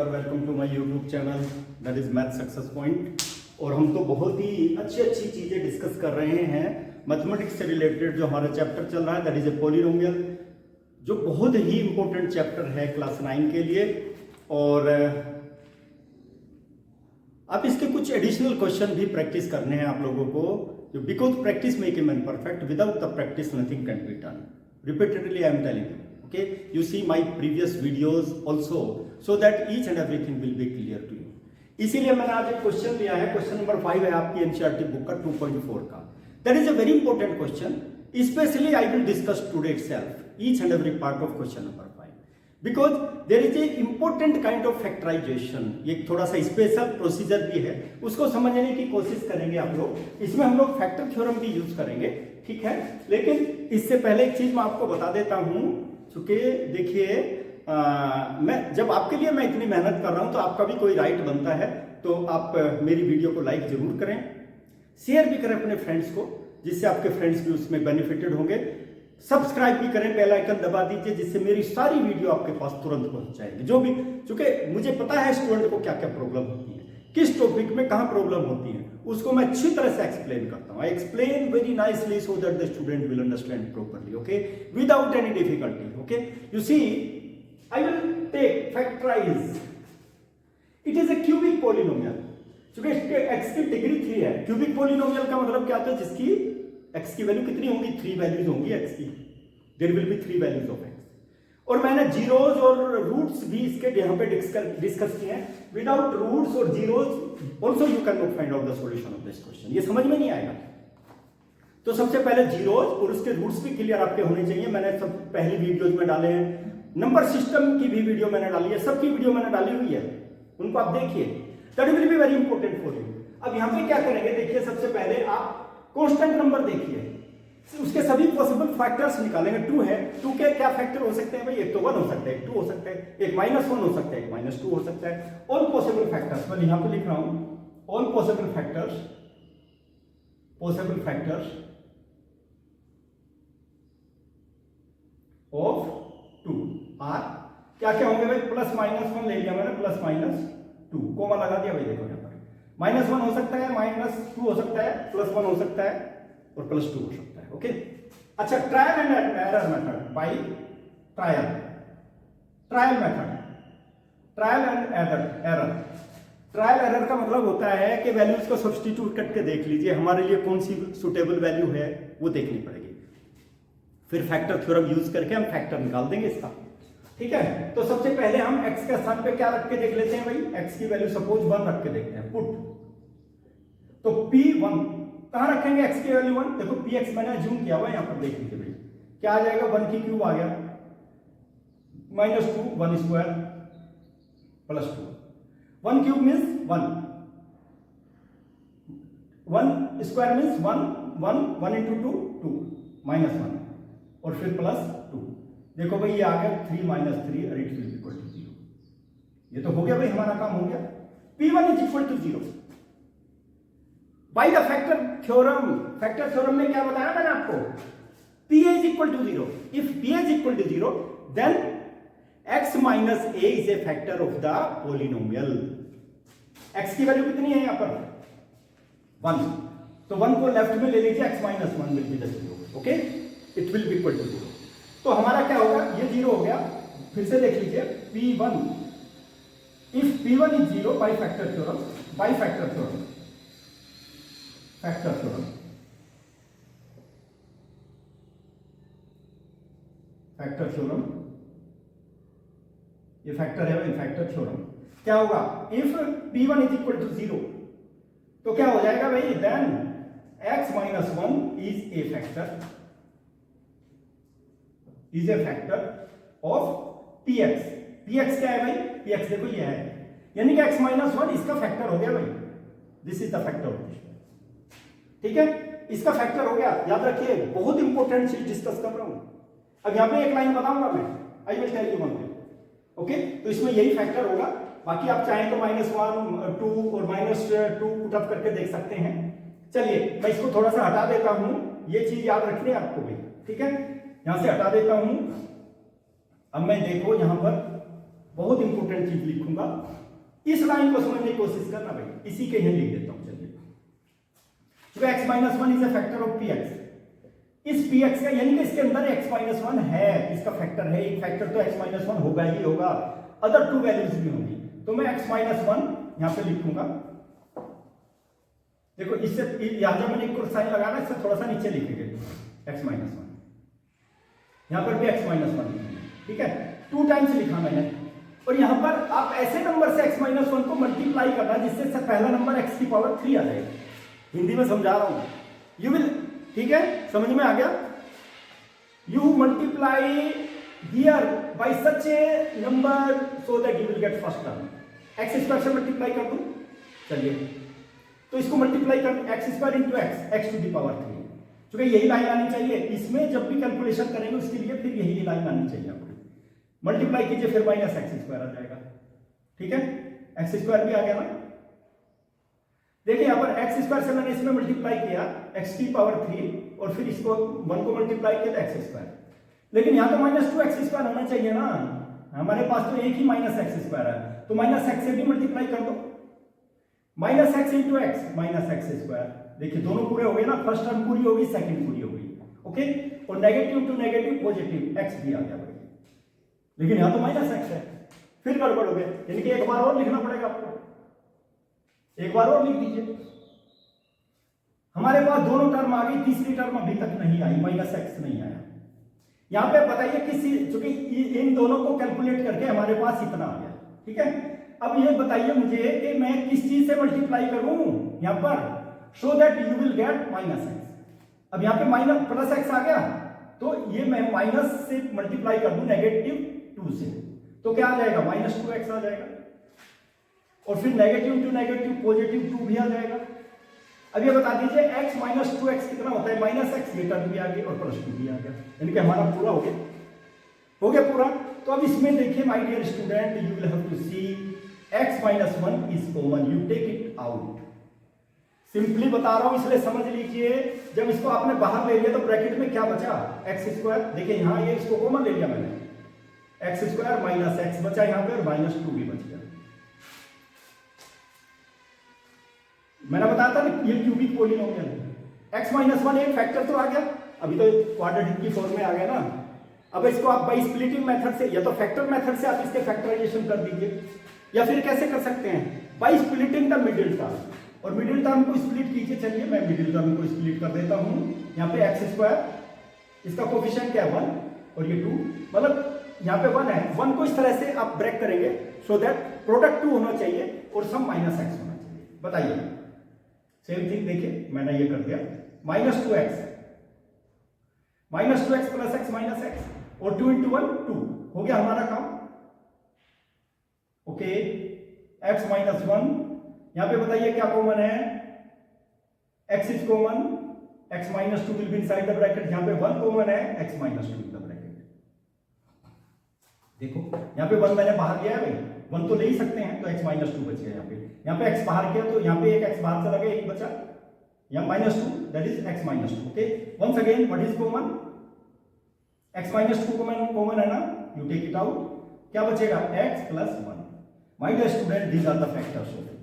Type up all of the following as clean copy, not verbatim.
नमस्कार, welcome to my YouTube channel that is math success point. और हम तो बहुत ही अच्छी अच्छी चीज़ें डिस्कस कर रहे हैं मैथमेटिक्स से रिलेटेड। जो हमारा चैप्टर चल रहा है दैट इज ए पॉलिनोमियल, जो बहुत ही इंपॉर्टेंट चैप्टर है क्लास 9 के लिए। और आप इसके कुछ एडिशनल क्वेश्चन भी प्रैक्टिस करने हैं आप लोगों को, because practice make a man perfect, without the practice nothing can be done. Repeatedly I am telling you, okay, you see my previous videos also so that each and everything will be clear to you. इसीलिए मैंने आज एक question लिया है, question number 5 है आपकी NCERT book का 2.4 का। That is a very important question, specially I will discuss today itself each and every part of question number 5 because there is a important kind of factorisation. ये थोड़ा सा special procedure भी है, उसको समझने की कोशिश करेंगे आप लोग। इसमें हम लोग फैक्टर थ्योरम भी यूज करेंगे, ठीक है। लेकिन इससे पहले एक चीज मैं आपको बता देता हूं, चूंकि देखिए मैं जब आपके लिए मैं इतनी मेहनत कर रहा हूं तो आपका भी कोई राइट बनता है, तो आप मेरी वीडियो को लाइक जरूर करें, शेयर भी करें अपने फ्रेंड्स को, जिससे आपके फ्रेंड्स भी उसमें बेनिफिटेड होंगे। सब्सक्राइब भी करें, बेल आइकन दबा दीजिए, जिससे मेरी सारी वीडियो आपके पास तुरंत पहुंच जाएगी। जो भी, चूंकि मुझे पता है स्टूडेंट को क्या क्या प्रॉब्लम होती है, किस टॉपिक में कहां प्रॉब्लम होती है, उसको मैं अच्छी तरह से एक्सप्लेन करता हूं। I explain very nicely so that the student will understand properly, okay, without any difficulty. Okay, you see I will take factorise, it is a cubic polynomial. चूंकि इसके x की डिग्री 3 है, क्यूबिक पॉलिनोमियल का मतलब क्या होता है, जिसकी x की वैल्यू कितनी होगी, 3 वैल्यूज होंगी x की, there will be 3 values of x। और मैंने जीरोज और रूट्स भी इसके यहाँ पे डिस्कस किए हैं। विदाउट रूट्स और zeros also you can not find out the solution of this question, ये समझ में नहीं आएगा। तो सबसे पहले जीरोज और उसके रूट्स भी क्लियर आपके होने चाहिए। मैंने सब पहली वीडियोज में डाले हैं, नंबर सिस्टम की भी वीडियो मैंने डाली है, सबकी वीडियो मैंने डाली हुई है, उनको आप देखिए, that will be very important for you. अब यहाँ पे क्या करेंगे, देखिए सबसे पहले आप कांस्टेंट नंबर देखिए, उसके सभी पॉसिबल फैक्टर्स निकालेंगे। 2 है, 2 के क्या फैक्टर हो सकते हैं भाई, एक तो 1 हो सकता है, एक 2 हो सकता है, एक -1 हो सकता है, एक -2 हो सकता है। ऑल पॉसिबल फैक्टर्स, मैं यहां पे लिख रहा हूं, all possible factors of 2 are क्या क्या होंगे भाई, +-1 ले लिया मैंने, +-2 कोमा लगा दिया भाई, देखो यहां पर -1 हो सकता है, -2 हो सकता है, +1 हो सकता है और +2 हो सकता है। ओके, अच्छा, trial and error method by trial method, trial and error. Trial error का मतलब होता है कि वैल्यूज को सब्स्टिट्यूट करके देख लीजिए, हमारे लिए कौन सी सुटेबल वैल्यू है वो देखनी पड़ेगी, फिर फैक्टर थ्योरम यूज करके हम फैक्टर निकाल देंगे इसका, ठीक है। तो सबसे पहले हम x के स्थान पे क्या रख के देख लेते हैं भाई, x की वैल्यू सपोज 1 रख के देखते हैं, पुट। तो p1 कहां रखेंगे, x की वैल्यू 1, देखो px मैंने अज्यूम किया हुआ है, यहां पर देख लीजिए भाई, क्या आ जाएगा, 1 की क्यूब आ गया, -2 1 square +2, 1 cube means 1, 1 square means 1 1 1 into 2 2 -1 और फिर +2। देखो भाई ये आ गया 3 - 3 और इट विल इक्वल टू 0। ये तो हो गया भाई, हमारा काम हो गया। p1 is equal to 0 by the factor theorem. Factor theorem में क्या बताया मैंने आपको, p is equal to 0, if p is equal to 0 then x minus a is a factor of the polynomial. x की वैल्यू कितनी है यहां पर, 1, तो 1 को लेफ्ट में ले लीजिए, x minus 1 will be the 0, okay, it will be equal to 0। तो हमारा क्या होगा, ये 0 हो गया, फिर से देख लीजिए, p1 if p1 is 0 by factor theorem, factor theorem, ये फैक्टर है भाई, फैक्टर थ्योरम क्या होगा, if p1 is equal to 0 तो क्या हो जाएगा भाई, then x minus 1 is a factor of px। px क्या है भाई, px देखो ये है, यानी कि x माइनस 1 इसका फैक्टर हो गया भाई, this is the factor of this, ठीक है, इसका फैक्टर हो गया। याद रखिए, बहुत इंपॉर्टेंट चीज डिस्कस कर रहा हूं। अब यहां पे एक लाइन बताऊंगा मैं, I will tell you one thing, okay. तो इसमें यही फैक्टर होगा, बाकी आप चाहें तो -1 2 और -2 पुटअप करके देख सकते हैं। चलिए मैं इसको थोड़ा सा हटा देता हूं, ये चीज याद रखनी है आपको भी, ठीक है, यहां से हटा देता हूं। अब मैं देखो यहां पर बहुत इंपॉर्टेंट चीज लिखूंगा, इस लाइन को समझने की कोशिश करना भाई, इसी के यहां लिख देता हूं। चलिए, x minus one is a factor of px, इस px का यानी कि इसके अंदर x माइनस वन है, इसका फैक्टर है, एक फैक्टर तो x माइनस वन होगा ही होगा, अदर टू वैल्यूज भी होंगी, तो मैं x माइनस वन यहां पे लिखूंगा। देखो इससे यहां जब मैंने एक साइन लगाना, इससे थोड़ा सा नीचे लिखेंगे x माइनस वन, यहां पर भी x माइनस वन लिखेंगे, ठीक है, 2 टाइम्स लिखा मैंने। और यहां पर आप ऐसे नंबर से x माइनस वन को मल्टीप्लाई करना जिससे पहला नंबर x की पावर 3 आ जाए, हिंदी में समझा रहा हूं, यू विल, ठीक है, समझ में आ गया, you multiply here by such a number so that you will get first term, x square से मल्टीप्लाई कर दूं। चलिए, तो इसको मल्टीप्लाई कर, x square into x, x to the power 3, क्योंकि यही लाइन आनी चाहिए इसमें, जब भी कैलकुलेशन करेंगे उसके लिए फिर यही लाइन आनी चाहिए आपको। मल्टीप्लाई कीजिए, फिर माइनस एक्स स्क्वायर आ जाएगा, ठीक है, एक्स स्क्वायर भी आ गया ना। देखिए यहां पर एक्स स्क्वायर से मैंने इसमें मल्टीप्लाई किया एक्स की पावर 3, और फिर इसको 1 को मल्टीप्लाई किया तो एक्स स्क्वायर, लेकिन यहां तो माइनस 2 एक्स स्क्वायर होना चाहिए ना, हमारे पास तो एक ही माइनस एक्स स्क्वायर है, तो माइनस एक्स से भी मल्टीप्लाई कर दो, minus x into x minus x square, देखिए दोनों पूरे हो गए ना, फर्स्ट टर्म पूरी होगी, सेकंड पूरी होगी, ओके, और negative to negative positive, x भी आ गया भाई, लेकिन यहां तो माइनस एक्स है, फिर गड़बड़ हो गया, यानी कि एक बार और लिखना पड़ेगा आपको, एक बार और लिख दीजिए। हमारे पास दोनों टर्म आ गई, तीसरी टर्म अभी तक नहीं आई, माइनस एक्स नहीं आया। यहां पे बताइए किसी, चूंकि इन दोनों को कैलकुलेट करके हमारे पास इतना आ गया, ठीक है। अब ये बताइए मुझे कि मैं किस चीज से मल्टीप्लाई करूं यहां पर, सो that you will get minus x. अब यहां पे माइनस प्लस एक्स आ गया, तो ये मैं माइनस से मल्टीप्लाई कर दूं नेगेटिव 2 से, तो क्या आ जाएगा, माइनस 2x आ जाएगा, और फिर नेगेटिव टू नेगेटिव पॉजिटिव 2 भी आ जाएगा। अब ये बता दीजिए x माइनस 2x कितना होता है, माइनस एक्स, ये टर्म भी आ गई और प्लस 2 भी आ गया, यानी कि हमारा पूरा हो गया पूरा। तो अब इसमें देखिए my dear student, you will have to see x minus 1 is common, you take it out. Simply बता रहा हूं इसलिए समझ लीजिए, जब इसको आपने बाहर ले लिया तो ब्रैकेट में क्या बचा, एक्स स्क्वायर, देखिए यहां ये इसको कॉमन ले लिया मैंने, एक्स स्क्वायर माइनस एक्स बचा यहां पे, और माइनस 2 भी बच गया। मैंने बताया था ना ये क्यूबिक पॉलिनोमियल है, x माइनस 1 एक फैक्टर तो आ गया, अभी तो क्वाड्रेटिक की फॉर्म में आ गया ना। अब इसको आप बाई स्प्लिटिंग मेथड से, या तो फैक्टर मेथड से आप इसके फैक्टराइजेशन कर दीजिए, या फिर कैसे कर सकते हैं, by splitting the middle term, और मिडिल टर्म को स्प्लिट कीजिए। चलिए मैं मिडिल टर्म को स्प्लिट कर देता हूं, यहाँ पे एक्स स्क्वायर, इसका कोफिशिएंट क्या है 1 और ये 2, मतलब यहाँ पे 1 है, 1 को इस तरह से आप ब्रेक करेंगे सो दैट प्रोडक्ट 2 होना चाहिए और सम माइनस एक्स होना चाहिए। बताइए, सेम थिंग देखिए मैंने ये कर दिया, minus 2x plus x minus x, और 2 इंटू 1 2, हो गया हमारा काम, ओके। x माइनस 1, यहां पे बताइए क्या कॉमन है, x is common, x minus 2 will be inside the bracket, यहां पे 1 कॉमन है, x minus 2 in the bracket. देखो यहां पे 1 मैंने बाहर लिया है भाई, 1 तो ले ही सकते हैं, तो x माइनस 2 बच गया यहाँ पे x बाहर किया तो यहाँ पे एक x बाहर चला गया, एक बचा, यहाँ minus 2, that is x minus 2, okay. Once again what is common, x minus 2 common है ना, यू टेक इट आउट, क्या बचेगा, x plus 1। My dear student, these are the factors of it,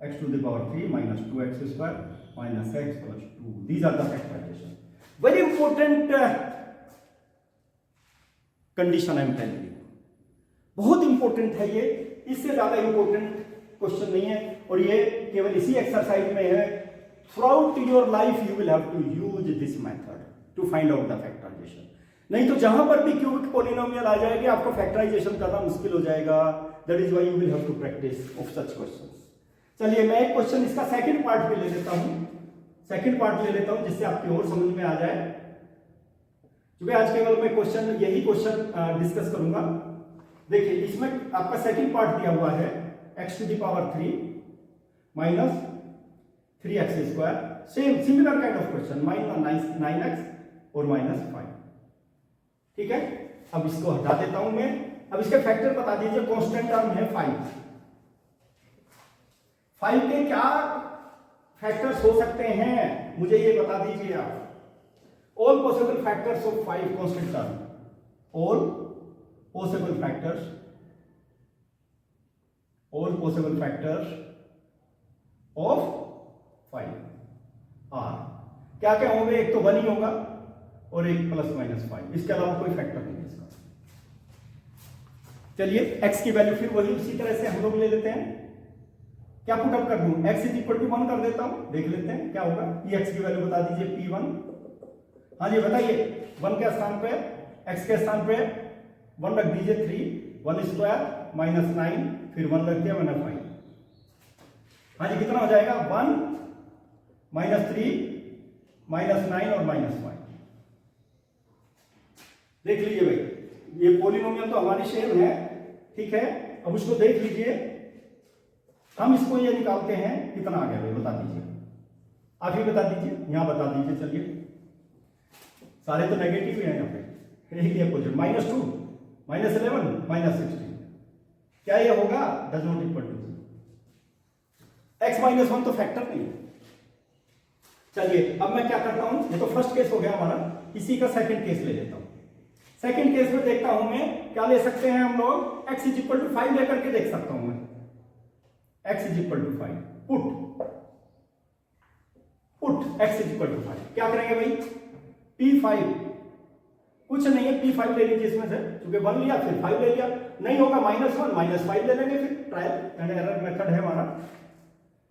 x to the power 3 minus 2x square minus x plus 2, these are the factorization. Very important condition I am telling you, बहुत important है ये, इससे ज्यादा important question नहीं है, और ये केवल इसी एक्सरसाइज में है। Throughout your life you will have to use this method to find out the factorization, नहीं तो जहां पर भी क्यूबिक पॉलिनोमियल आ जाएगी आपको फैक्टराइजेशन करना मुश्किल हो जाएगा, that is why you will have to practice of such questions. चलिए मैं एक क्वेश्चन इसका सेकंड पार्ट भी ले लेता हूं, जिससे आपकी और समझ में आ जाए, क्योंकि आज केवल मैं यही क्वेश्चन डिस्कस करूंगा। देखिए इसमें आपका सेकंड पार्ट दिया हुआ है, x to the power 3 minus 3x square, same similar kind of question, minus 9x और माइनस 5, ठीक है। अब इसको हटा देता हूं मैं, अब इसके फैक्टर बता दीजिए, कांस्टेंट टर्म है 5 के क्या फैक्टर्स हो सकते हैं मुझे ये बता दीजिए आप, all possible factors of 5 constant term, all possible factors all possible factors of 5 are. क्या क्या होंगे, एक तो 1 ही होगा और एक ±5, इसके अलावा कोई फैक्टर नहीं है इसका। चलिए x की वैल्यू फिर वही उसी तरह से हम लोग ले लेते हैं। क्या पुटअप कर दूं, x = 1 कर देता हूं, देख लेते हैं क्या होगा। ये x की वैल्यू बता दीजिए P1। हाँ जी बताइए, 1 के स्थान पे x के स्थान पे 1 रख दीजिए, 3 1 स्क्वायर -9 फिर 1 रख दिया, 1/5। हाँ जी कितना हो जाएगा, 1 -3 -9 और -5। देख लीजिए भाई, ये पॉलिनोमियल तो हमारी सेम है, ठीक है। अब उसको देख लीजिए, हम इसको ये निकालते हैं, कितना आ गया भाई बता दीजिए, आप ही बता दीजिए, यहां बता दीजिए। चलिए सारे तो नेगेटिव ही हैं यहाँ पे, यही है पोजिटिव, -2 -11 -16। क्या ये होगा, does not equal to x -1 तो फैक्टर नहीं है। चलिए अब मैं क्या करता हूं, ये तो फर्स्ट केस हो गया हमारा, इसी का सेकंड केस ले लेता हूं। सेकंड केस में देखता हूं मैं, क्या ले सकते हैं हम लोग, x = 5 लेकर के देख सकता हूं मैं। x = 5 पुट x = 5 क्या करेंगे भाई, P5 कुछ नहीं है, P5 ले लीजिए इसमें से, क्योंकि 1 लिया फिर 5 ले लिया, नहीं होगा -1 -5 ले लेंगे, फिर ट्रायल एंड एरर मेथड है हमारा,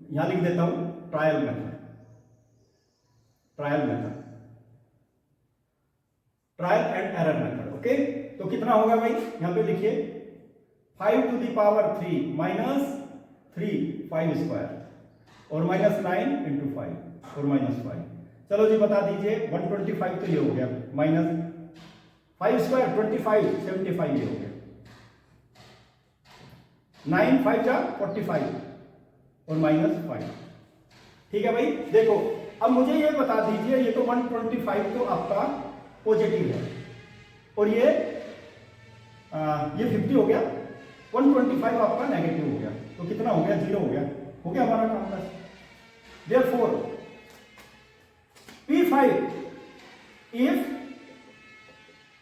यहां लिख देता हूं trial method. Trial and error method, okay. तो कितना होगा भाई, यहां पे लिखिए 5 to the power 3 -3 5 स्क्वायर और -9 × 5 और -5। चलो जी बता दीजिए, 125 तो ये हो गया, -5 स्क्वायर 25 75 ये हो गया, 9 5 जा 45 और -5। ठीक है भाई, देखो अब मुझे ये बता दीजिए, ये तो 125 तो आपका पॉजिटिव है और ये 50 हो गया, 125 आपका नेगेटिव हो गया, तो कितना हो गया, 0 हो गया हमारा काम बस। Therefore P5, if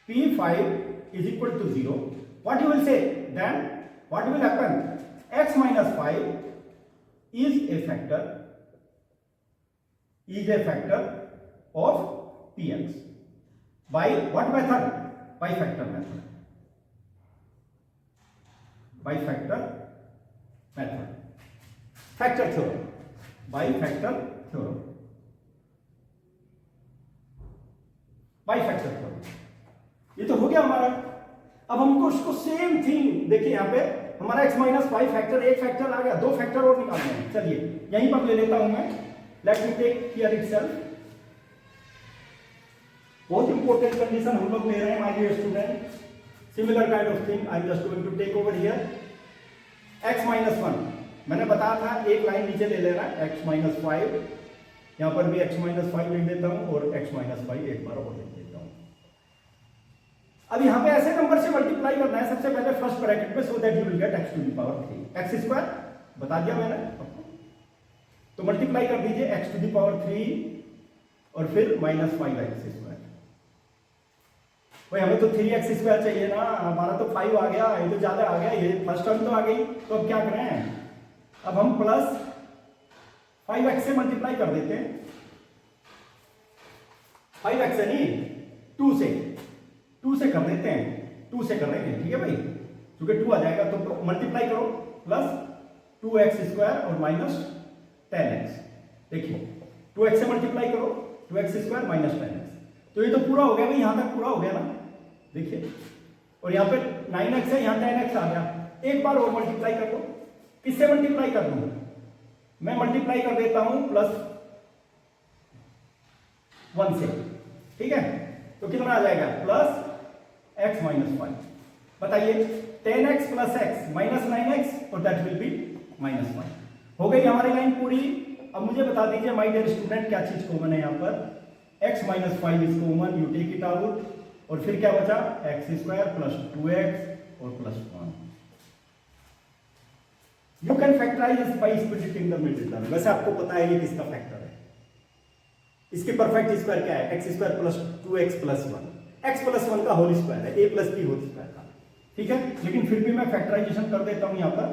P5 = 0, what you will say, then what will happen, x - 5 is a factor of Px by what method, by factor method, factor theorem, by factor theorem। ये तो हो गया हमारा। अब हमको उसको सेम थिंग देखिए, यहां पे हमारा x - 5 फैक्टर, एक फैक्टर आ गया, 2 फैक्टर और निकालने हैं। चलिए यहीं पर ले लेता हूं मैं, let me take here itself. बहुत इंपॉर्टेंट कंडीशन हम लोग ले रहे हैं my dear student, similar kind of thing I am just going to take over here. x - 1 मैंने बताया था, एक लाइन नीचे ले लेना, x - 5, यहां पर भी x - 5 लिख देता हूं और x - 5 एक बार और लिख देता हूं। अब यहां पे ऐसे नंबर से मल्टीप्लाई करना है, सबसे पहले फर्स्ट ब्रैकेट में, सो that you will gate x to the power 3 x square, बता दिया मैंने आपको, तो मल्टीप्लाई कर दीजिए x to the power 3 और फिर -5x स्क्वायर। भाई हमें तो 3x स्क्वायर चाहिए ना, हमारा तो 5 आ गया, ये तो ज्यादा आ गया, ये फर्स्ट टर्म तो आ गई, तो अब क्या करें, अब हम +5x से मल्टीप्लाई कर देते हैं, 5x से नहीं 2 से कर देते हैं, 2 से कर देंगे, ठीक है भाई, क्योंकि 2 आ जाएगा तो मल्टीप्लाई करो, +2x स्क्वायर और -10x। देखिए 2x से मल्टीप्लाई करो, 2x स्क्वायर -10x, तो ये तो पूरा हो गया भाई, यहां तक पूरा हो गया ना, देखिए, और यहाँ पे 9x है, यहाँ 10x आ गया, एक बार और मल्टीप्लाई कर दो। किससे मल्टीप्लाई कर दूं, मैं मल्टीप्लाई कर देता हूं +1 से, ठीक है, तो कितना आ जाएगा, +x - 5। बताइए 10x + x -9x और दैट विल बी -1। हो गई हमारी लाइन पूरी। अब मुझे बता दीजिए माय डियर स्टूडेंट, क्या चीज कॉमन है यहाँ पर, x - 5 is common, you take it out, और फिर क्या बचा, x स्क्वायर + 2x और +1। You can factorize by splitting the middle term. वैसे आपको पता है ये किसका फैक्टर है, इसके परफेक्ट स्क्वायर क्या है, x स्क्वायर + 2x + 1, x + 1 का होल स्क्वायर है, a + b होल स्क्वायर का, ठीक है। लेकिन फिर भी मैं फैक्टराइजेशन कर देता हूं यहाँ पर,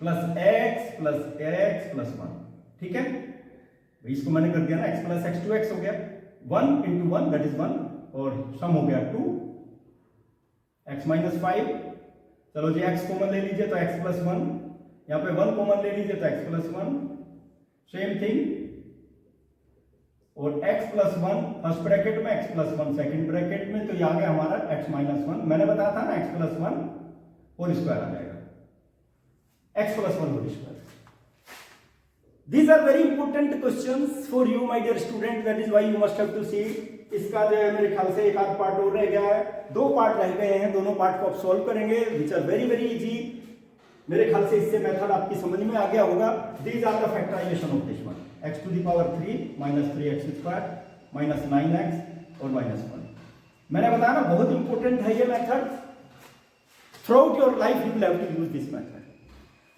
प्लस एक्स प्लस वन, ठीक है, इसको मैंने कर दिया ना, x प्लस एक्स 2x हो गया, 1 इंटू 1 दैट इज 1, और सम हो गया 2, x माइनस 5, चलो जी x कॉमन ले लीजिए तो x प्लस 1, यहाँ पे 1 कॉमन ले लीजिए तो x प्लस 1, सेम थिंग, और x प्लस 1 फर्स्ट ब्रैकेट में, x प्लस 1 सेकेंड ब्रैकेट में, तो ये आ गया हमारा x माइनस 1, मैंने बताया था ना x प्लस 1 होल स्क्वायर आ जाएगा, x plus 1 whole square. These are very important questions for you, my dear student. That is why you must have to see. इसका जो है मेरे ख्याल से एक आध पार्ट और रह गया है, 2 पार्ट रह गए हैं, दोनों पार्ट को आप सॉल्व करेंगे, which are very very easy. मेरे ख्याल से इससे मेथड आपकी समझ में आ गया होगा। These are the factorization of this one. x to the power 3 minus 3x square minus 9x और minus 1। मैंने बताया ना बहुत इंपॉर्टेंट है ये method. Throughout your life you will have to use this method।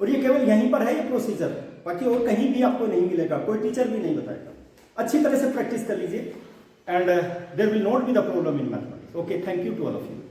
और ये केवल यहीं पर है ये प्रोसीजर, बाकी और कहीं भी आपको नहीं मिलेगा, कोई टीचर भी नहीं बताएगा। अच्छी तरह से प्रैक्टिस कर लीजिए and there will not be the problem in mathematics. Okay, thank you to all of you.